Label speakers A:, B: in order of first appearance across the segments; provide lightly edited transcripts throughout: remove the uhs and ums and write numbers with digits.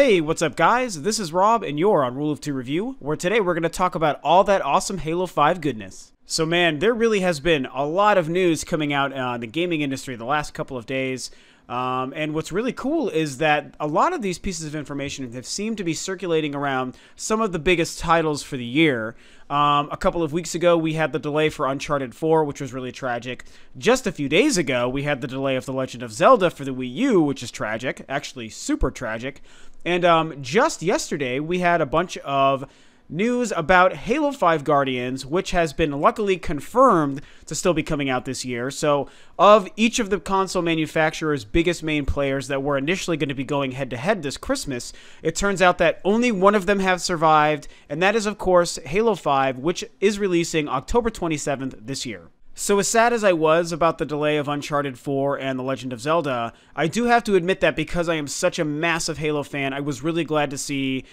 A: Hey, what's up guys? This is Rob and you're on Rule of Two Review, where today we're going to talk about all that awesome Halo 5 goodness. So man, there really has been a lot of news coming out in the gaming industry the last couple of days. And what's really cool is that a lot of these pieces of information have seemed to be circulating around some of the biggest titles for the year. A couple of weeks ago, we had the delay for Uncharted 4, which was really tragic. Just a few days ago, we had the delay of The Legend of Zelda for the Wii U, which is tragic, actually super tragic. And just yesterday, we had a bunch of news about Halo 5 Guardians, which has been luckily confirmed to still be coming out this year. So, of each of the console manufacturers' biggest main players that were initially going to be going head-to-head this Christmas, it turns out that only one of them have survived, and that is, of course, Halo 5, which is releasing October 27th this year. So as sad as I was about the delay of Uncharted 4 and The Legend of Zelda, I do have to admit that because I am such a massive Halo fan, I was really glad to see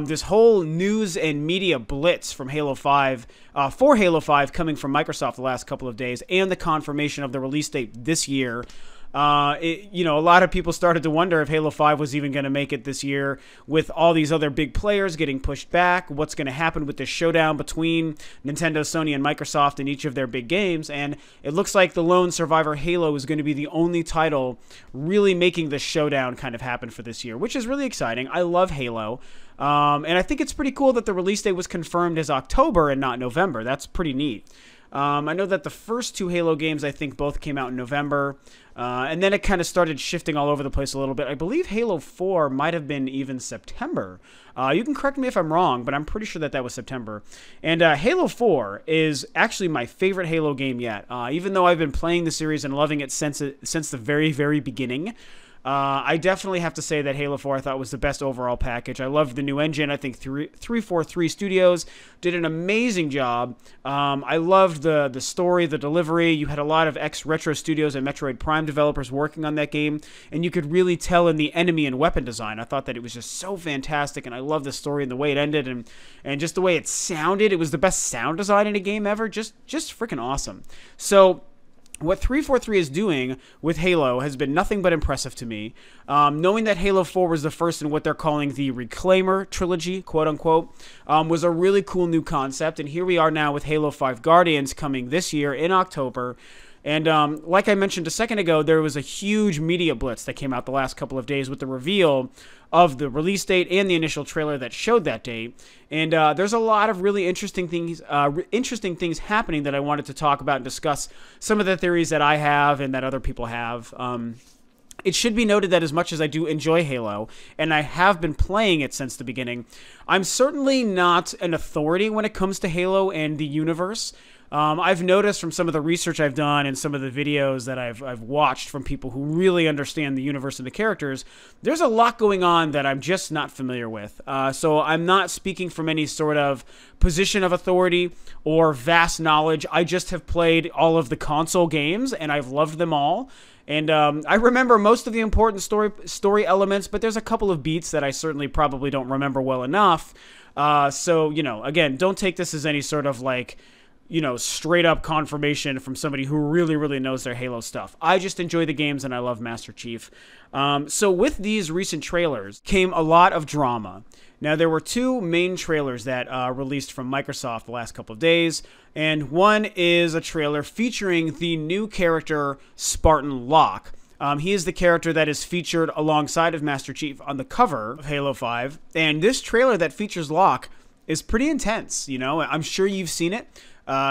A: this whole news and media blitz from Halo 5, for Halo 5 coming from Microsoft the last couple of days, and the confirmation of the release date this year. A lot of people started to wonder if Halo 5 was even going to make it this year with all these other big players getting pushed back. What's going to happen with this showdown between Nintendo, Sony, and Microsoft in each of their big games? And it looks like the lone survivor Halo is going to be the only title really making this showdown kind of happen for this year, which is really exciting. I love Halo. And I think it's pretty cool that the release date was confirmed as October and not November. That's pretty neat. I know that the first two Halo games, I think, both came out in November, and then it kind of started shifting all over the place a little bit. I believe Halo 4 might have been even September. You can correct me if I'm wrong, but I'm pretty sure that that was September. And Halo 4 is actually my favorite Halo game yet, even though I've been playing the series and loving it since the very, very beginning. I definitely have to say that Halo 4 I thought was the best overall package. I loved the new engine. I think 343 Studios did an amazing job. I loved the story, the delivery. You had a lot of ex-Retro Studios and Metroid Prime developers working on that game, and you could really tell in the enemy and weapon design. I thought that it was just so fantastic, and I loved the story and the way it ended, and just the way it sounded. It was the best sound design in a game ever. Just freaking awesome. So what 343 is doing with Halo has been nothing but impressive to me. Knowing that Halo 4 was the first in what they're calling the Reclaimer trilogy, quote-unquote, was a really cool new concept. And here we are now with Halo 5 Guardians coming this year in October. And like I mentioned a second ago, there was a huge media blitz that came out the last couple of days with the reveal of the release date and the initial trailer that showed that date. And there's a lot of really interesting things happening that I wanted to talk about and discuss some of the theories that I have and that other people have. It should be noted that as much as I do enjoy Halo, and I have been playing it since the beginning, I'm certainly not an authority when it comes to Halo and the universe. I've noticed from some of the research I've done and some of the videos that I've watched from people who really understand the universe and the characters, there's a lot going on that I'm just not familiar with. So I'm not speaking from any sort of position of authority or vast knowledge. I just have played all of the console games, and I've loved them all. And I remember most of the important story elements, but there's a couple of beats that I certainly probably don't remember well enough. So, again, don't take this as any sort of straight up confirmation from somebody who really, really knows their Halo stuff. I just enjoy the games and I love Master Chief. So with these recent trailers came a lot of drama. Now, there were two main trailers that released from Microsoft the last couple of days, and one is a trailer featuring the new character Spartan Locke. He is the character that is featured alongside of Master Chief on the cover of Halo 5, and this trailer that features Locke is pretty intense. I'm sure you've seen it.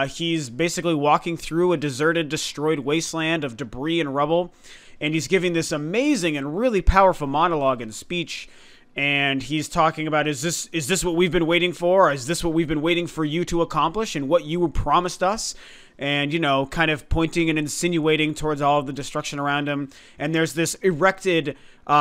A: He's basically walking through a deserted, destroyed wasteland of debris and rubble, and he's giving this amazing and really powerful monologue and speech, and he's talking about, is this what we've been waiting for? Or is this what we've been waiting for you to accomplish and what you promised us? And, kind of pointing and insinuating towards all of the destruction around him. And there's this erected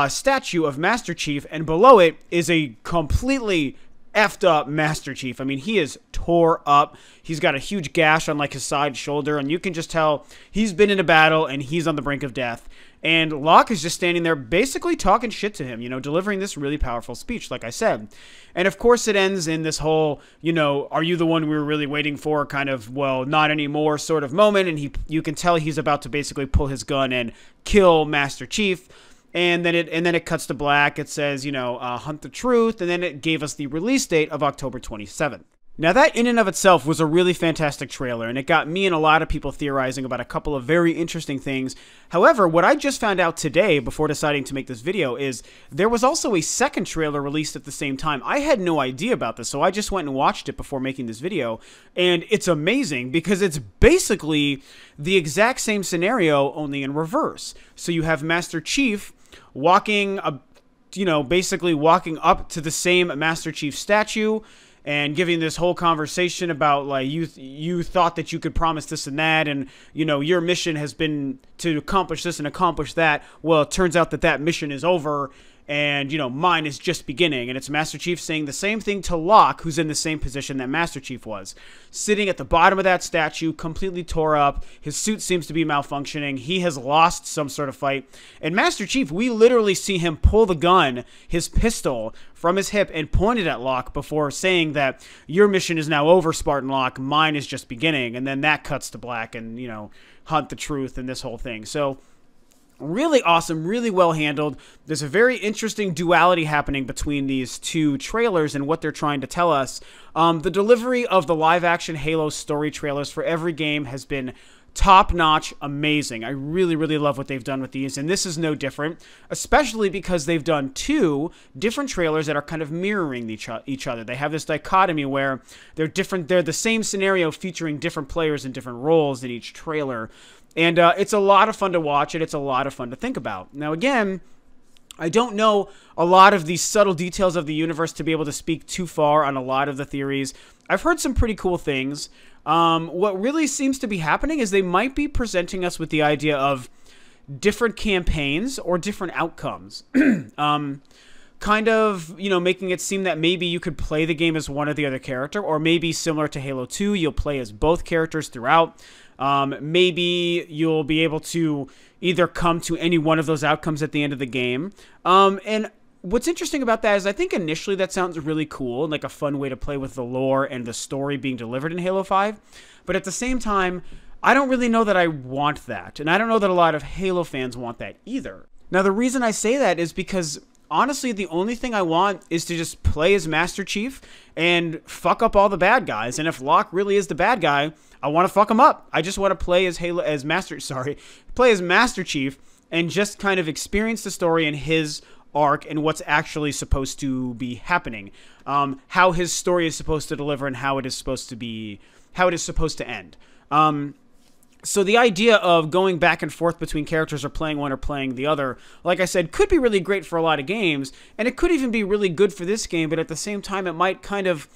A: statue of Master Chief, and below it is a completely effed up Master Chief. I mean, he is tore up. He's got a huge gash on his side shoulder, and you can just tell he's been in a battle and he's on the brink of death. And Locke is just standing there basically talking shit to him, delivering this really powerful speech, like I said. And of course it ends in this whole, are you the one we were really waiting for kind of, well, not anymore sort of moment. And you can tell he's about to basically pull his gun and kill Master Chief. And then it cuts to black. It says, you know, Hunt the Truth, and then it gave us the release date of October 27th. Now, that in and of itself was a really fantastic trailer, and it got me and a lot of people theorizing about a couple of very interesting things. However, what I just found out today before deciding to make this video is there was also a second trailer released at the same time. I had no idea about this, so I just went and watched it before making this video, and it's amazing because it's basically the exact same scenario, only in reverse. So you have Master Chief walking, basically walking up to the same Master Chief statue, and giving this whole conversation about, like, you thought that you could promise this and that, and, you know, your mission has been to accomplish this and accomplish that. Well, it turns out that that mission is over, and, you know, mine is just beginning. And it's Master Chief saying the same thing to Locke, who's in the same position that Master Chief was. Sitting at the bottom of that statue, completely tore up. His suit seems to be malfunctioning. He has lost some sort of fight. And Master Chief, we literally see him pull the gun, his pistol, from his hip and point it at Locke before saying that your mission is now over, Spartan Locke. Mine is just beginning. And then that cuts to black and, you know, Hunt the Truth and this whole thing. So really awesome, really well handled. There's a very interesting duality happening between these two trailers and what they're trying to tell us. The delivery of the live-action Halo story trailers for every game has been top-notch, amazing. I really, really love what they've done with these, and this is no different, especially because they've done two different trailers that are kind of mirroring each other. They have this dichotomy where they're different. They're the same scenario featuring different players in different roles in each trailer. And it's a lot of fun to watch, and it's a lot of fun to think about. Now, again, I don't know a lot of these subtle details of the universe to be able to speak too far on a lot of the theories. I've heard some pretty cool things. What really seems to be happening is they might be presenting us with the idea of different campaigns or different outcomes. Kind of, you know, making it seem that maybe you could play the game as one or the other character, or maybe similar to Halo 2, you'll play as both characters throughout. Maybe you'll be able to either come to any one of those outcomes at the end of the game. And what's interesting about that is I think initially that sounds really cool and like a fun way to play with the lore and the story being delivered in Halo 5. But at the same time, I don't really know that I want that. And I don't know that a lot of Halo fans want that either. Now, the reason I say that is because honestly, the only thing I want is to just play as Master Chief and fuck up all the bad guys. And if Locke really is the bad guy, I want to fuck him up. I just want to play as play as Master Chief and just kind of experience the story and his arc and what's actually supposed to be happening. How his story is supposed to deliver and how it is supposed to end. So the idea of going back and forth between characters or playing one or playing the other, like I said, could be really great for a lot of games, and it could even be really good for this game, but at the same time, it might kind of,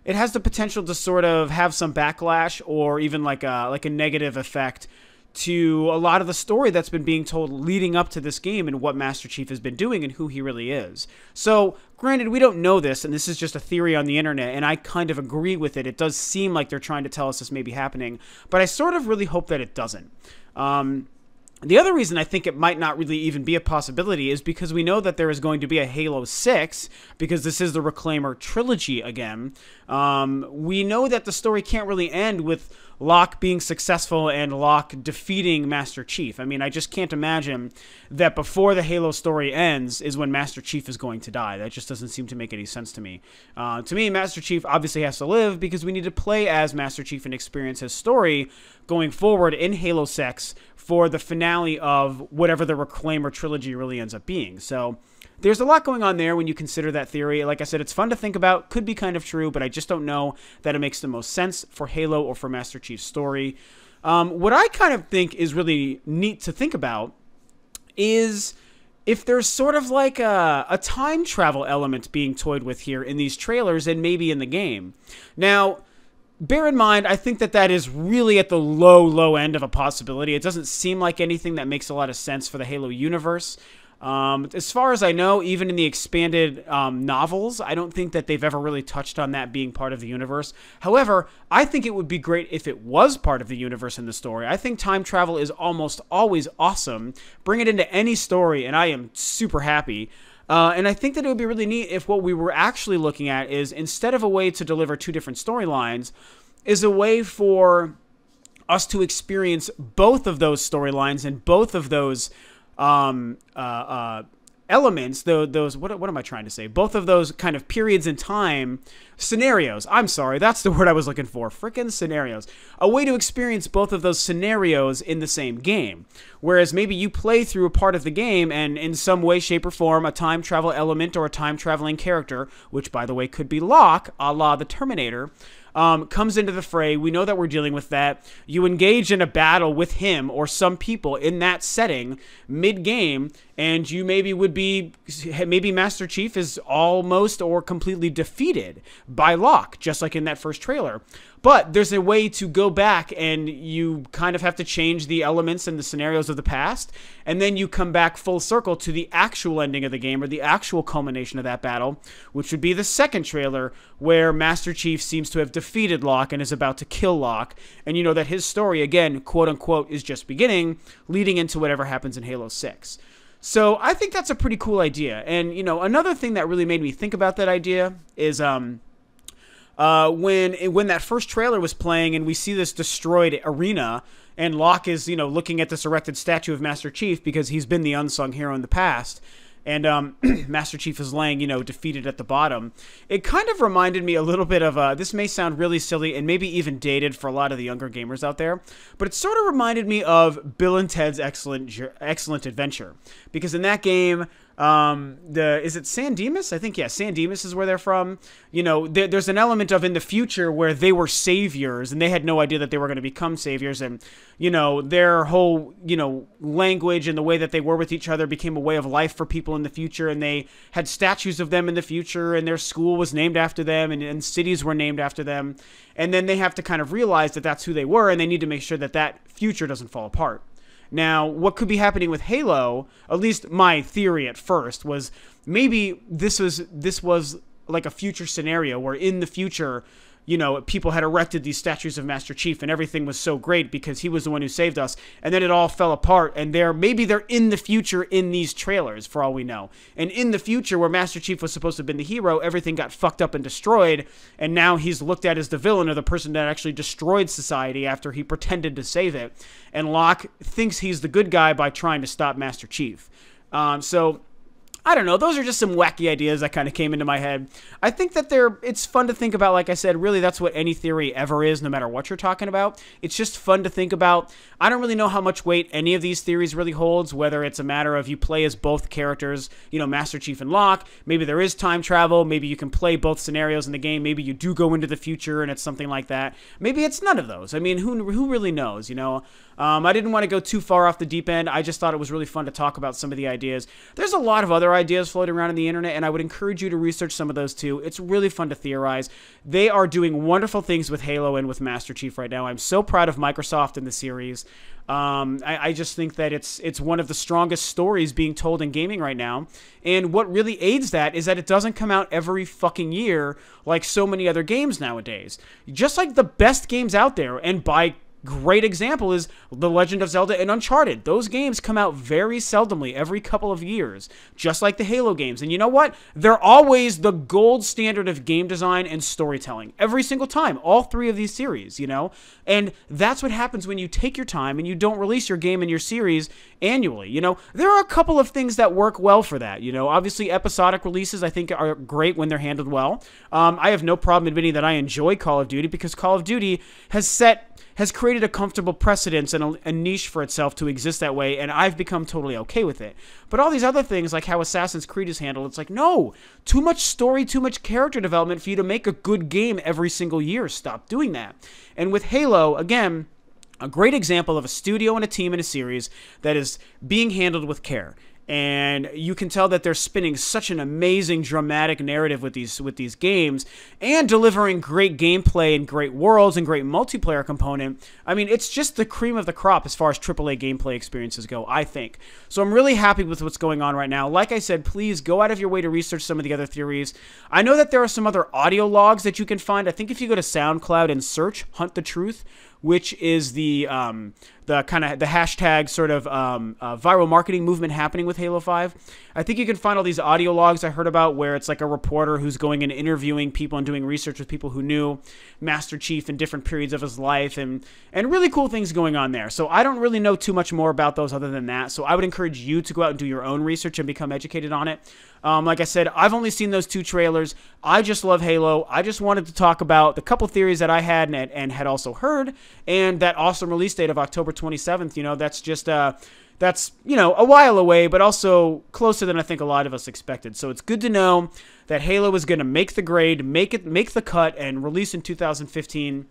A: it has the potential to sort of have some backlash or even like a negative effect to a lot of the story that's been being told leading up to this game and what Master Chief has been doing and who he really is. So, granted, we don't know this, and this is just a theory on the internet, and I kind of agree with it. It does seem like they're trying to tell us this may be happening, but I sort of really hope that it doesn't. The other reason I think it might not really even be a possibility is because we know that there is going to be a Halo 6, because this is the Reclaimer trilogy again. We know that the story can't really end with Locke being successful and Locke defeating Master Chief. I mean, I just can't imagine that before the Halo story ends is when Master Chief is going to die. That just doesn't seem to make any sense to me. To me, Master Chief obviously has to live because we need to play as Master Chief and experience his story going forward in Halo 6 for the finale of whatever the Reclaimer trilogy really ends up being. So there's a lot going on there when you consider that theory. Like I said, it's fun to think about, could be kind of true, but I just don't know that it makes the most sense for Halo or for Master Chief's story. What I kind of think is really neat to think about is if there's sort of like a time travel element being toyed with here in these trailers and maybe in the game. Now, bear in mind, I think that that is really at the low end of a possibility. It doesn't seem like anything that makes a lot of sense for the Halo universe. As far as I know, even in the expanded novels, I don't think that they've ever really touched on that being part of the universe. However, I think it would be great if it was part of the universe in the story. I think time travel is almost always awesome. Bring it into any story, and I am super happy. And I think that it would be really neat if what we were actually looking at is, instead of a way to deliver two different storylines, is a way for us to experience both of those storylines and both of those elements, those what am I trying to say? Both of those kind of periods in time, scenarios. I'm sorry, that's the word I was looking for. Frickin' scenarios. A way to experience both of those scenarios in the same game. Whereas maybe you play through a part of the game and in some way, shape, or form, a time travel element or a time traveling character, which by the way could be Locke, a la the Terminator, comes into the fray. We know that we're dealing with that. You engage in a battle with him or some people in that setting mid-game, and you maybe Master Chief is almost or completely defeated by Locke, just like in that first trailer. But there's a way to go back, and you kind of have to change the elements and the scenarios of the past, and then you come back full circle to the actual ending of the game, or the actual culmination of that battle, which would be the second trailer, where Master Chief seems to have defeated Locke and is about to kill Locke. And you know that his story, again, quote-unquote, is just beginning, leading into whatever happens in Halo 6. So I think that's a pretty cool idea. And, you know, another thing that really made me think about that idea is when that first trailer was playing and we see this destroyed arena and Locke is, you know, looking at this erected statue of Master Chief because he's been the unsung hero in the past. And Master Chief is laying, you know, defeated at the bottom. It kind of reminded me a little bit of, this may sound really silly and maybe even dated for a lot of the younger gamers out there, but it sort of reminded me of Bill and Ted's Excellent Adventure. Because in that game, is it San Dimas? I think, yeah, San Dimas is where they're from. You know, there's an element of in the future where they were saviors and they had no idea that they were going to become saviors. And, you know, their whole, you know, language and the way that they were with each other became a way of life for people in the future. And they had statues of them in the future, and their school was named after them, and cities were named after them. And then they have to kind of realize that that's who they were, and they need to make sure that that future doesn't fall apart. Now, what could be happening with Halo, at least my theory at first, was maybe this was like a future scenario where in the future, you know, people had erected these statues of Master Chief and everything was so great because he was the one who saved us, and then it all fell apart, and maybe they're in the future in these trailers, for all we know. And in the future, where Master Chief was supposed to have been the hero, everything got fucked up and destroyed, and now he's looked at as the villain or the person that actually destroyed society after he pretended to save it. And Locke thinks he's the good guy by trying to stop Master Chief. So I don't know. Those are just some wacky ideas that kind of came into my head. I think that it's fun to think about. Like I said, really, that's what any theory ever is, no matter what you're talking about. It's just fun to think about. I don't really know how much weight any of these theories really holds, whether it's a matter of you play as both characters, you know, Master Chief and Locke. Maybe there is time travel. Maybe you can play both scenarios in the game. Maybe you do go into the future and it's something like that. Maybe it's none of those. I mean, who really knows, you know? I didn't want to go too far off the deep end. I just thought it was really fun to talk about some of the ideas. There's a lot of other ideas floating around on the internet, and I would encourage you to research some of those too. It's really fun to theorize. They are doing wonderful things with Halo and with Master Chief right now. I'm so proud of Microsoft in the series. I just think that it's one of the strongest stories being told in gaming right now. And what really aids that is that it doesn't come out every fucking year like so many other games nowadays. Just like the best games out there, and by great example is The Legend of Zelda and Uncharted. Those games come out very seldomly, every couple of years, just like the Halo games. And you know what? They're always the gold standard of game design and storytelling. Every single time. All three of these series, you know? And that's what happens when you take your time and you don't release your game and your series annually, you know? There are a couple of things that work well for that, you know? Obviously, episodic releases, I think, are great when they're handled well. I have no problem admitting that I enjoy Call of Duty because Call of Duty has created a comfortable precedence and a niche for itself to exist that way, and I've become totally okay with it. But all these other things, like how Assassin's Creed is handled, it's like, no, too much story, too much character development for you to make a good game every single year. Stop doing that. And with Halo, again, a great example of a studio and a team in a series that is being handled with care. And you can tell that they're spinning such an amazing dramatic narrative with these games and delivering great gameplay and great worlds and great multiplayer component. I mean, it's just the cream of the crop as far as AAA gameplay experiences go, I think. So I'm really happy with what's going on right now. Like I said, please go out of your way to research some of the other theories. I know that there are some other audio logs that you can find. I think if you go to SoundCloud and search Hunt the Truth, which is the the kind of the hashtag sort of viral marketing movement happening with Halo 5. I think you can find all these audio logs I heard about where it's like a reporter who's going and interviewing people and doing research with people who knew Master Chief in different periods of his life, and really cool things going on there. So I don't really know too much more about those other than that. So I would encourage you to go out and do your own research and become educated on it. Like I said, I've only seen those 2 trailers. I just love Halo. I just wanted to talk about the couple theories that I had and had also heard, and that awesome release date of October 27th. You know, that's just that's, you know, a while away, but also closer than I think a lot of us expected. So it's good to know that Halo is going to make the grade, make the cut, and release in 2015.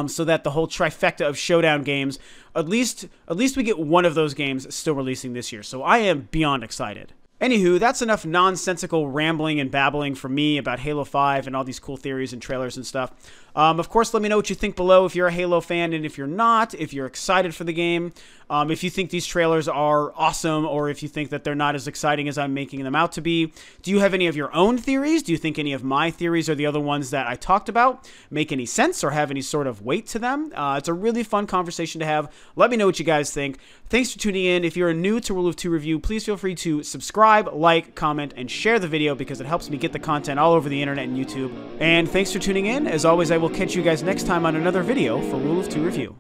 A: So that the whole trifecta of Showdown games, at least we get one of those games still releasing this year. So I am beyond excited. Anywho, that's enough nonsensical rambling and babbling from me about Halo 5 and all these cool theories and trailers and stuff. Of course, let me know what you think below if you're a Halo fan, and if you're not, if you're excited for the game, if you think these trailers are awesome, or if you think that they're not as exciting as I'm making them out to be. Do you have any of your own theories? Do you think any of my theories or the other ones that I talked about make any sense or have any sort of weight to them? It's a really fun conversation to have. Let me know what you guys think. Thanks for tuning in. If you're new to Rule of 2 Review, please feel free to subscribe, like, comment, and share the video because it helps me get the content all over the internet and YouTube. And thanks for tuning in. As always, I will catch you guys next time on another video for Rule of 2 Review.